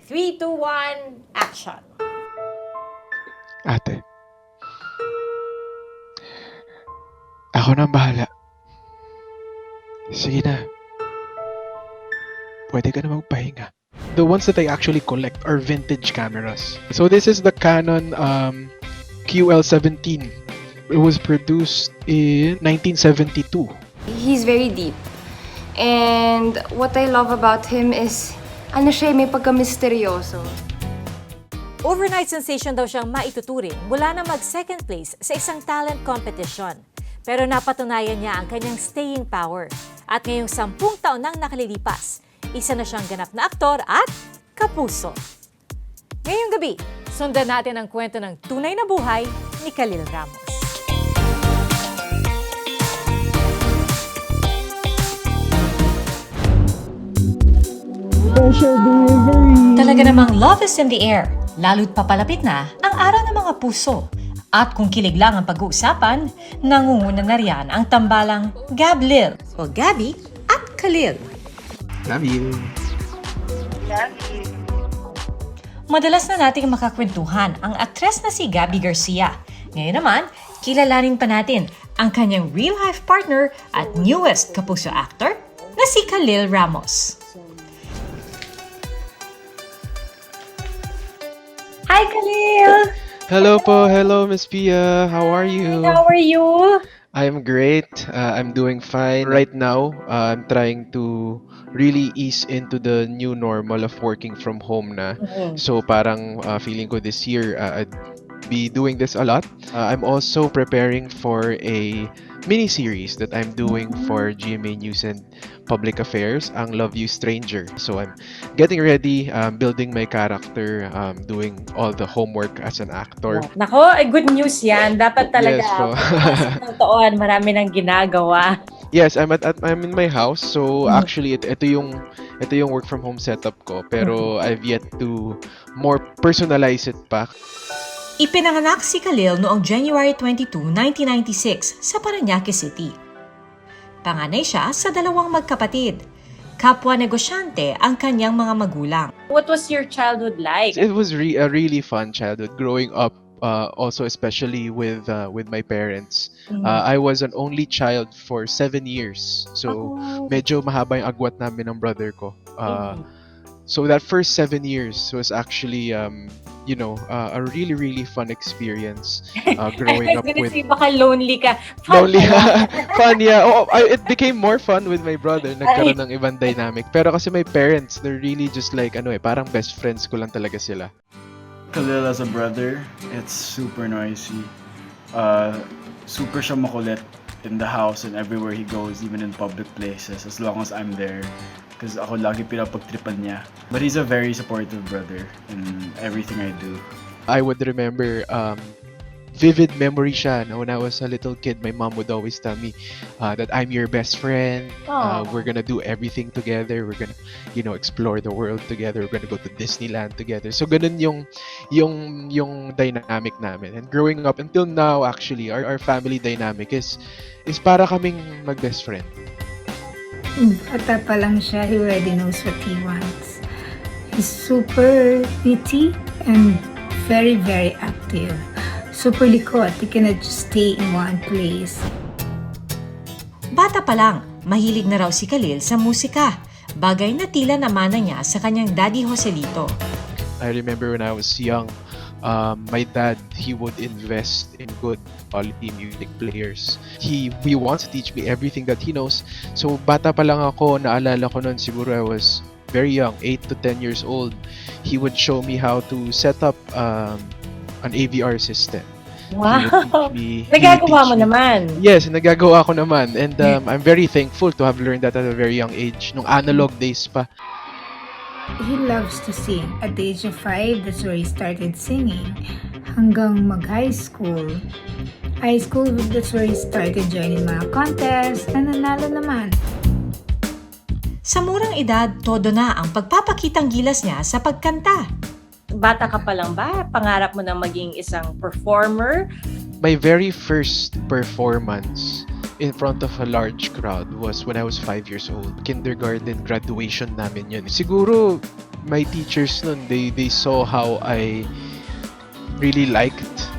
3, 2, 1, action! Ate, ako nang bahala. Sige na. Pwede ka na magpahinga. The ones that I actually collect are vintage cameras. So this is the Canon QL17. It was produced in 1972. He's very deep. And what I love about him is, ano siya, may pagka-misteryoso. Overnight sensation daw siyang maituturing mula na mag-second place sa isang talent competition. Pero napatunayan niya ang kanyang staying power. At ngayong 10 taon nang nakalilipas, isa na siyang ganap na aktor at kapuso. Ngayong gabi, sundan natin ang kwento ng tunay na buhay ni Khalil Ramos. Talaga namang love is in the air, lalo't papalapit na ang araw ng mga puso. At kung kilig lang ang pag-uusapan, nangunguna na riyan ang tambalang Gablil o Gabby at Khalil. Love you. Madalas na nating makakwentuhan ang aktres na si Gabby Garcia. Ngayon naman, kilalanin pa natin ang kanyang real-life partner at newest kapuso actor na si Khalil Ramos. Hi, Khalil! Hello po. Hello, Miss Pia. How are you? How are you? I'm great. I'm doing fine. Right now, I'm trying to really ease into the new normal of working from home na. So parang feeling ko this year, I'd be doing this a lot. I'm also preparing for a mini-series that I'm doing for GMA News and Public Affairs, ang Love You Stranger. So I'm getting ready, building my character, doing all the homework as an actor. Nako, good news yan. Dapat talaga. Yes po. Ng taon, marami nang ginagawa. Yes, I'm in my house. So actually ito yung work from home setup ko, pero I've yet to more personalize it pa. Ipinanganak si Khalil noong January 22, 1996 sa Parañaque City. Panganay siya sa 2 magkapatid. Kapwa negosyante ang kanyang mga magulang. What was your childhood like? It was a really fun childhood growing up, also especially with my parents. I was an only child for 7 years. So medyo mahaba yung agwat namin ng brother ko. So that first 7 years was actually a really really fun experience growing up with. Baka lonely ka. Lonely. Fun, yeah. It became more fun with my brother. Nagkaroon ng ibang dynamic. Pero kasi my parents, they're really just like, parang best friends ko lang talaga sila. Khalil as a brother, it's super noisy. Super siya makulit in the house and everywhere he goes, even in public places, as long as I'm there. Because ako lagi pinapagtripan niya. But he's a very supportive brother in everything I do. I would remember vivid memory siya. When I was a little kid, my mom would always tell me that I'm your best friend. We're gonna do everything together. We're gonna, explore the world together. We're gonna go to Disneyland together. So ganun yung dynamic namin. And growing up until now, actually, our family dynamic is para kaming mag-best friend. Bata pa lang siya, he already knows what he wants. He's super witty and very, very active. Super likot. He cannot just stay in one place. Bata pa lang, mahilig na raw si Khalil sa musika. Bagay na tila namana niya sa kanyang daddy Joselito. I remember when I was young, my dad, he would invest in good quality music players. He wants to teach me everything that he knows. So bata pa lang ako, naalala ko noon, siguro I was very young, 8 to 10 years old. He would show me how to set up an AVR system. Wow! He would Nagagawa teach mo me. naman. Yes, nagagawa ko naman. And I'm very thankful to have learned that at a very young age. Nung analog days pa. He loves to sing. At the age of 5, that's where he started singing. Hanggang mag-high school. High school, that's where he started joining mga contests na nanalo naman. Sa murang edad, todo na ang pagpapakitang gilas niya sa pagkanta. Bata ka pa lang ba? Pangarap mo na maging isang performer? My very first performance in front of a large crowd was when I was 5 years old. Kindergarten graduation namin yun. Siguro my teachers nun, they saw how I really liked,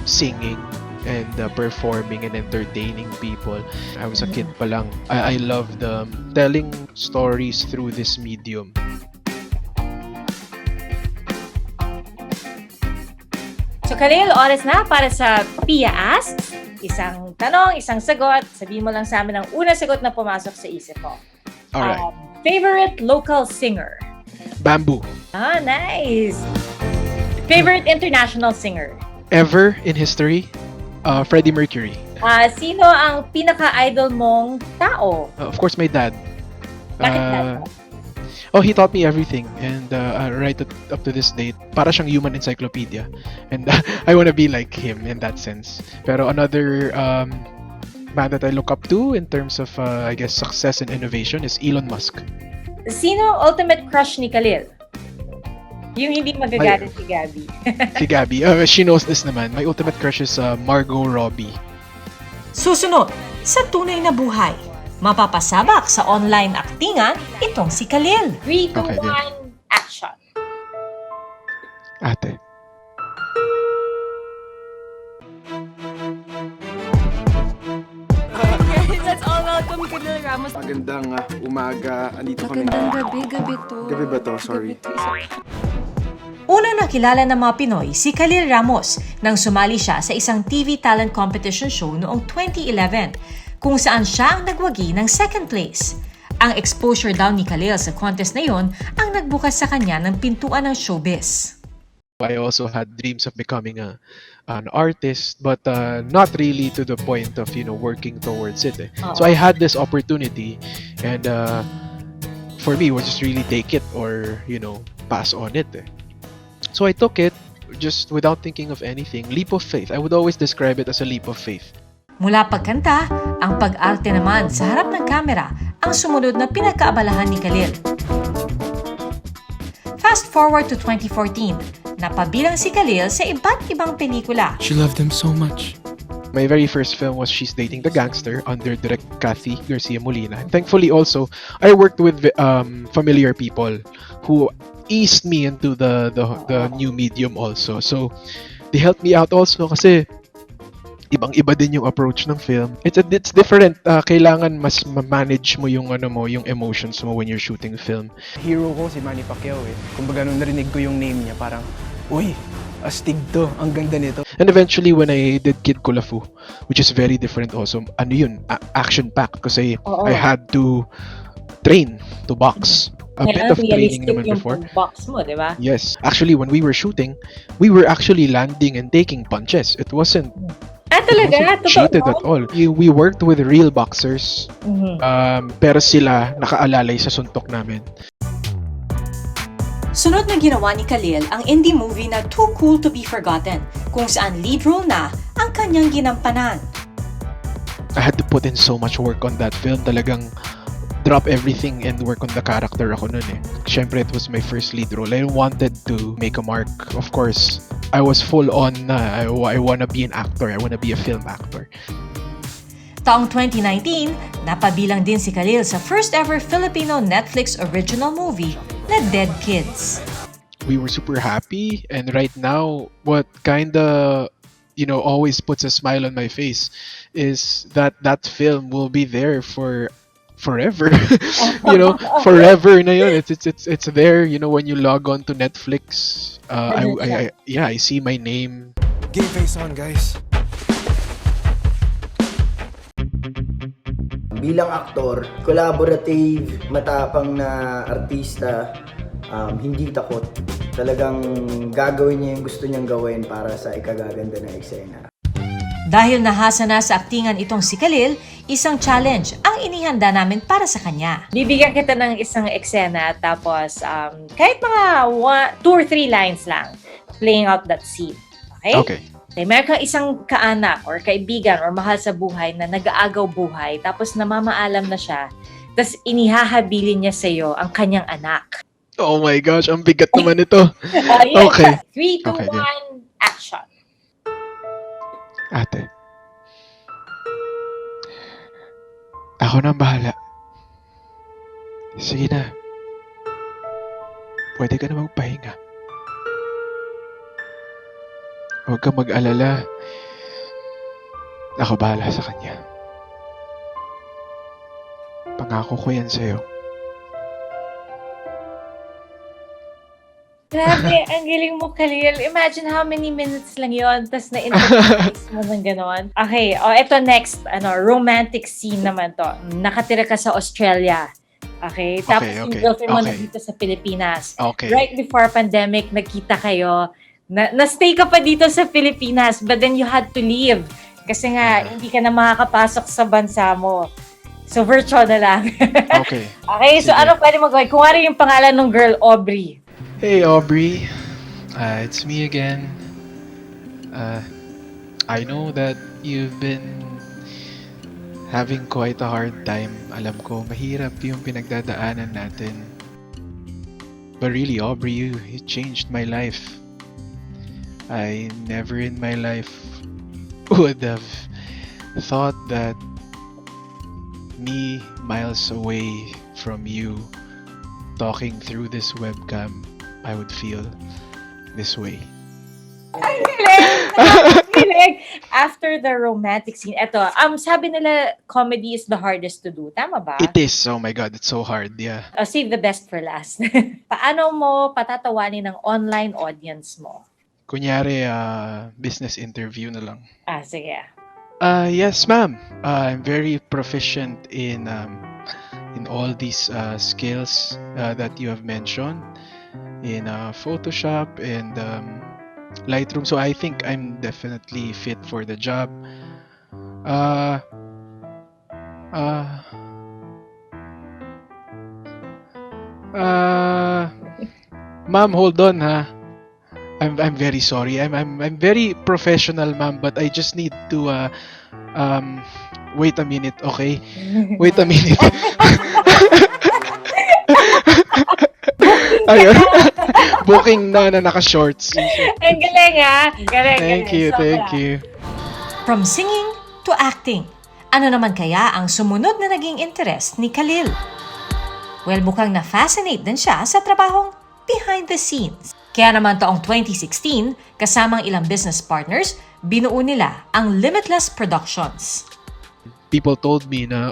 singing and performing and entertaining people. I was a kid pa lang. I loved telling stories through this medium. So Khalil, oras na para sa Pia Asks. Isang tanong, isang sagot. Sabihin mo lang sa amin ang unang sagot na pumasok sa isip mo. Alright. Favorite local singer? Bamboo. Ah, nice! Favorite international singer? Ever in history, Freddie Mercury. Sino ang pinaka-idol mong tao? Of course, my dad. Bakit dad? He taught me everything, and right up to this date, para siyang human encyclopedia, and I want to be like him in that sense. Pero another man that I look up to in terms of, I guess, success and innovation is Elon Musk. Sino ang ultimate crush ni Khalil? Yung hindi magagalit si Gabby. Si Gabby. She knows this naman. My ultimate crush is Margot Robbie. Susunod, sa tunay na buhay, mapapasabak sa online aktingan itong si Khalil. 3, 2, Okay, 1, action! Ate. Let's all welcome Khalil Ramos. Magandang umaga. Andito kami. Magandang gabi to. Gabi ba to? Sorry. Una nakilala ng mga Pinoy si Khalil Ramos nang sumali siya sa isang TV talent competition show noong 2011 kung saan siya ang nagwagi ng second place. Ang exposure daw ni Khalil sa contest na yon ang nagbukas sa kanya ng pintuan ng showbiz. I also had dreams of becoming an artist, but not really to the point of working towards it. So I had this opportunity, and for me, it was just really take it or pass on it. So I took it just without thinking of anything. Leap of faith. I would always describe it as a leap of faith. Mula pagkanta, ang pag-arte naman sa harap ng kamera ang sumunod na pinagkaabalahan ni Khalil. Fast forward to 2014, napabilang si Khalil sa iba't ibang pelikula. She loved him so much. My very first film was She's Dating the Gangster under direct Kathy Garcia Molina. And thankfully also, I worked with familiar people who eased me into the new medium also. So, they helped me out also kasi ibang-iba din yung approach ng film. It's different. Kailangan mas ma-manage mo yung yung emotions mo when you're shooting film. Hero ko si Manny Pacquiao eh. Kumbaga nung narinig ko yung name niya, parang, uy, astig to. Ang ganda nito. And eventually, when I did Kid Kulafu, which is very different also, action-packed kasi I had to train to box. A bit of training naman before. Box mo, di ba? Yes. Actually, when we were shooting, we were actually landing and taking punches. It wasn't Talaga? cheated at all. We worked with real boxers, pero sila nakaalalay sa suntok namin. Sunod na ginawa ni Khalil ang indie movie na Too Cool to Be Forgotten, kung saan lead role na ang kanyang ginampanan. I had to put in so much work on that film. Talagang drop everything and work on the character ako nun eh. Siyempre, it was my first lead role. I wanted to make a mark. Of course, I was full on I wanna be an actor. I wanna be a film actor. Taong 2019, napabilang din si Khalil sa first ever Filipino Netflix original movie na Dead Kids. We were super happy, and right now, what kinda always puts a smile on my face is that film will be there for forever. Forever na yun. It's there, when you log on to Netflix. I see my name. Game face on, guys. Bilang aktor, collaborative, matapang na artista, hindi takot. Talagang gagawin niya yung gusto niyang gawin para sa ikagaganda ng eksena. Dahil nahasa na sa aktingan itong si Khalil, isang challenge ang inihanda namin para sa kanya. Bibigyan kita ng isang eksena tapos kahit mga 2 or 3 lines lang playing out that scene. Okay? Okay. Meron kang isang kaanak or kaibigan or mahal sa buhay na nag-aagaw buhay tapos namamaalam na siya tapos inihahabilin niya sa iyo ang kanyang anak. Oh my gosh, ang bigat naman ito. Yes. Okay. 3, 2, Okay, 1, action. Ate. Ako na ang bahala. Sige na. pwede ka na magpahinga. Huwag kang mag-alala. Ako bahala sa kanya. Pangako ko yan sa'yo. Grabe, ang galing mo, Khalil. Imagine how many minutes lang yon, tas na-interface mo ng ganon. Okay, ito next, romantic scene naman to. Nakatira ka sa Australia. Okay, tapos yung girlfriend mo nandito sa Pilipinas. Okay. Right before pandemic, nagkita kayo. Na-stay ka pa dito sa Pilipinas, but then you had to leave. Kasi nga, hindi ka na makakapasok sa bansa mo. So, virtual na lang. Okay. Okay, so Sige. ano pwede mag-gawin? Kung ano yung pangalan ng girl, Aubrey. Hey Aubrey, it's me again. I know that you've been having quite a hard time. Alam ko, mahirap yung pinagdadaanan natin. But really, Aubrey, you changed my life. I never in my life would have thought that me miles away from you talking through this webcam, I would feel this way. Kilig! After the romantic scene, eto, sabi nila comedy is the hardest to do. Tama ba? It is. Oh my God, it's so hard. Yeah. Save the best for last. Paano mo patatawanin ng online audience mo? Kunyari, business interview na lang. Sige. Yes, ma'am. I'm very proficient in all these skills that you have mentioned in Photoshop and Lightroom. So I think I'm definitely fit for the job. Ma'am, hold on ha. I'm very sorry. I'm very professional, ma'am, but I just need to wait a minute, okay? Wait a minute. Ayun. Booking na naka-shorts. Ang galing ha? Galing. Thank you, Sobra. thank you. From singing to acting, ano naman kaya ang sumunod na naging interest ni Khalil? Well, mukhang na-fascinate din siya sa trabahong behind the scenes. Kaya naman taong 2016, kasamang ilang business partners, binuo nila ang Limitless Productions. People told me na,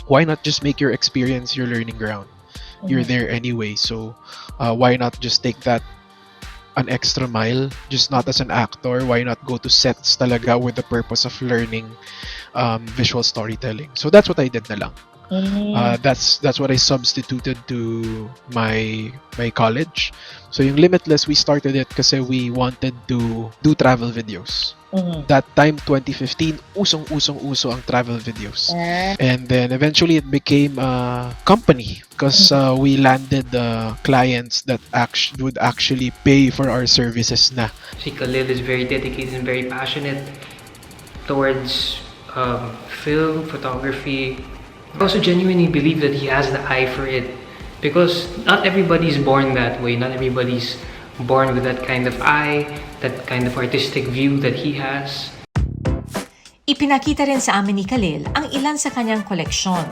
why not just make your experience your learning ground? You're there anyway, so why not just take that an extra mile, just not as an actor? Why not go to sets talaga with the purpose of learning visual storytelling? So that's what I did na lang. That's what I substituted to my college. So yung Limitless, we started it kasi we wanted to do travel videos. That time, 2015, usong-uso ang travel videos. And then eventually it became a company because we landed clients that would actually pay for our services na. Si Khalil is very dedicated and very passionate towards film, photography. I also genuinely believe that he has the eye for it because not everybody's born that way. Not everybody's born with that kind of eye, that kind of artistic view that he has. Ipinakita rin sa amin ni Khalil ang ilan sa kanyang koleksyon.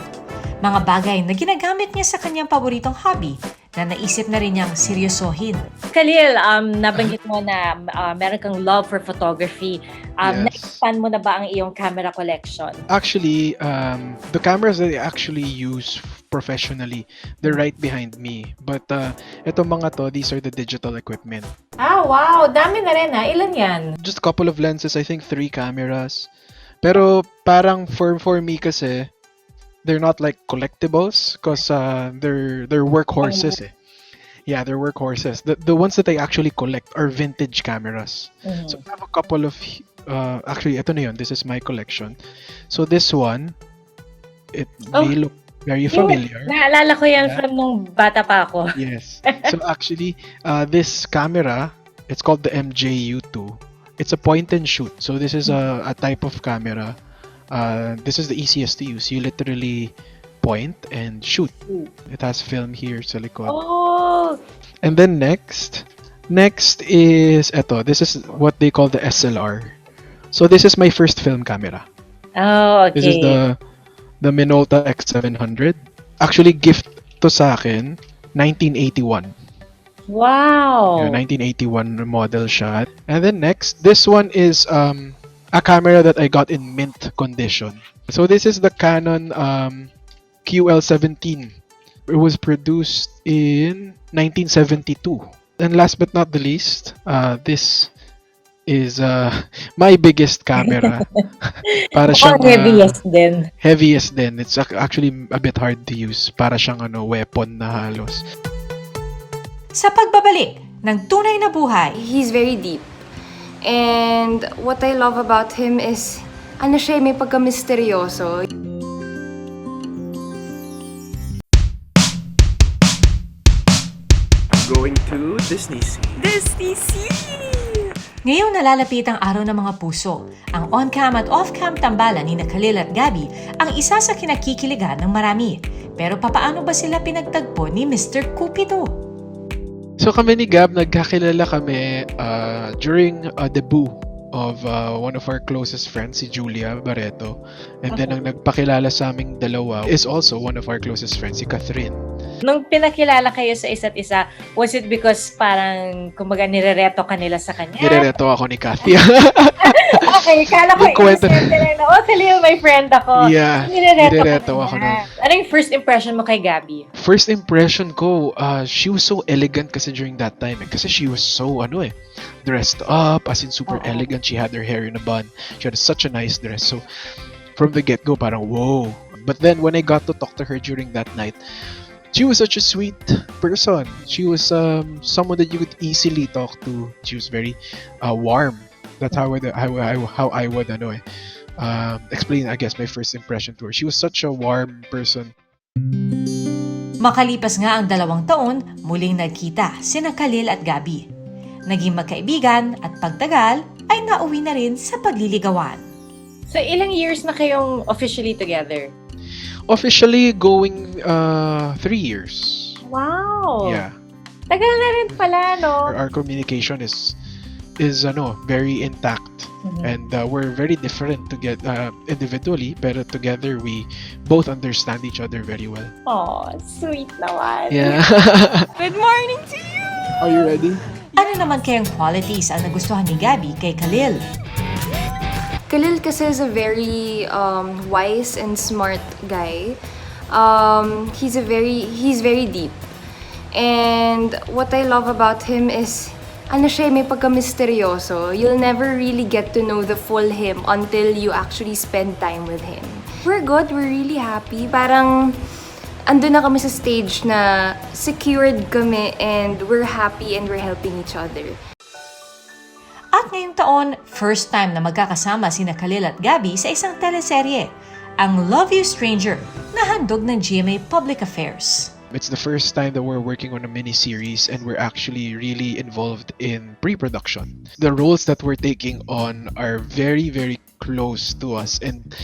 Mga bagay na ginagamit niya sa kanyang paboritong hobby na naisip na rin niyang seryosohin. Khalil, nabanggit mo na meron kang love for photography. Yes. Na-expand mo na ba ang iyong camera collection? Actually, the cameras that I actually use professionally, they're right behind me. But itong mga to, these are the digital equipment. Wow! Dami na rin ha. Ilan yan? Just a couple of lenses, I think 3 cameras. Pero parang for me kasi, they're not like collectibles because they're workhorses eh. Yeah, they're workhorses. The ones that I actually collect are vintage cameras. So I have a couple of actually ito na yun. This is my collection. So this one, it may look very familiar. Naalala ko yan from nung bata pa ako. Yes. So actually, this camera, it's called the MJU2. It's a point and shoot. So this is a type of camera. This is the easiest to use. You literally point and shoot. It has film here sa likod. Oh! And then next is eto. This is what they call the SLR. So this is my first film camera. Oh, okay. This is the Minolta X700. Actually, gift to sa akin 1981. Wow! Yeah, 1981 model shot. And then next, this one is a camera that I got in mint condition. So this is the Canon QL17. It was produced in 1972. And last but not the least, this is my biggest camera. Para siyang heaviest din. heaviest din. It's actually a bit hard to use. Para siyang weapon na halos. Sa pagbabalik ng tunay na buhay, He's very deep. And what I love about him is, siya, may pagka-misteryoso. Going to Disney Sea. ngayong nalalapit ang araw ng mga puso, ang on-cam at off-cam tambalan ni Khalil at Gabby ang isa sa kinakikiligan ng marami. Pero papaano ba sila pinagtagpo ni Mr. Cupido? So kami ni Gab, nagkakilala kami during a debut of one of our closest friends, si Julia Barreto. And then ang nagpakilala sa aming dalawa is also one of our closest friends, si Catherine. Nung pinakilala kayo sa isa't isa, was it because parang, kumbaga, nirereto ka nila sa kanya? Nirereto ako ni Cathy. Okay, kala ko Yung kwento- innocent lang na, Khalil, my friend ako. Yeah, Nirereto nirereto ka ako niya. nun. Ano yung first impression mo kay Gabby? First impression ko, she was so elegant kasi during that time. Kasi she was so, dressed up, as in super elegant. She had her hair in a bun. She had such a nice dress. So, from the get-go, parang, whoa. But then, when I got to talk to her during that night, she was such a sweet person. She was someone that you could easily talk to. She was very warm. That's how I would explain, I guess, my first impression to her. She was such a warm person. Makalipas nga ang 2 taon, muling nagkita sina Khalil at Gabby. Naging magkaibigan at pagtagal ay nauwi na rin sa pagliligawan. So, ilang years na kayong officially together? Officially going 3 years. Wow! Yeah. Tagal na rin pala, no? Our communication is very intact. And we're very different to get individually, pero together we both understand each other very well. Oh, sweet naman. Yeah. Are you ready? Ano naman kayang qualities ang nagustuhan ni Gabby kay Khalil? Khalil kasi is a very wise and smart guy. He's very deep. And what I love about him is, siya, may pagka-misteryoso. You'll never really get to know the full him until you actually spend time with him. We're good, we're really happy. Parang, andun na kami sa stage na secured kami and we're happy and we're helping each other. At ngayong taon, first time na magkakasama sina Khalil at Gabby sa isang teleserye, ang Love You Stranger, na handog ng GMA Public Affairs. It's the first time that we're working on a mini-series and we're actually really involved in pre-production. The roles that we're taking on are very, very close to us and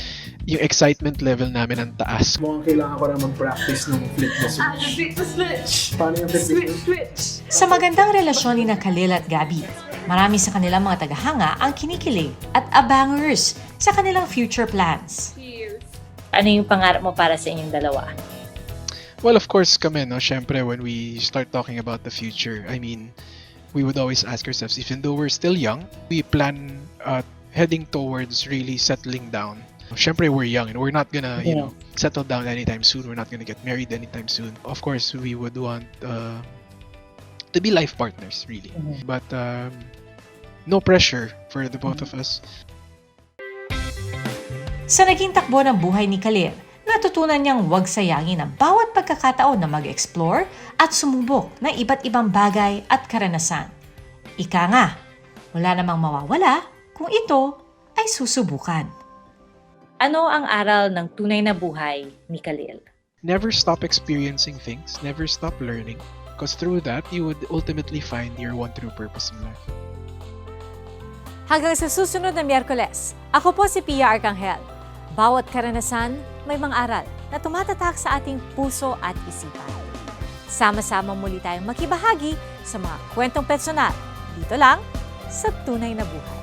yung excitement level namin ang taas. Mukhang kailangan ko na mag-practice ng flip the switch. Paano yung flip the switch? Sa magandang relasyon ni Khalil at Gabby, marami sa kanilang mga tagahanga ang kinikilig at abangers sa kanilang future plans. Ano yung pangarap mo para sa inyong dalawa? Well, of course, kami, syempre, when we start talking about the future, I mean, we would always ask ourselves, even though we're still young, we plan heading towards really settling down. Syempre, we're young and we're not gonna, settle down anytime soon. We're not gonna get married anytime soon. Of course, we would want to be life partners, really. But no pressure for the both of us. Sa naging takbo ng buhay ni Khalil, natutunan niyang huwag sayangin ang bawat pagkakataon na mag-explore at sumubok ng iba't ibang bagay at karanasan. Ika nga, wala namang mawawala kung ito ay susubukan. Ano ang aral ng tunay na buhay ni Khalil? Never stop experiencing things. Never stop learning. Because through that, you would ultimately find your one true purpose in life. Hanggang sa susunod na Miyerkules, ako po si Pia Arcangel. Bawat karanasan, may mga aral na tumatatak sa ating puso at isipan. Sama-sama muli tayong makibahagi sa mga kwentong personal dito lang sa Tunay na Buhay.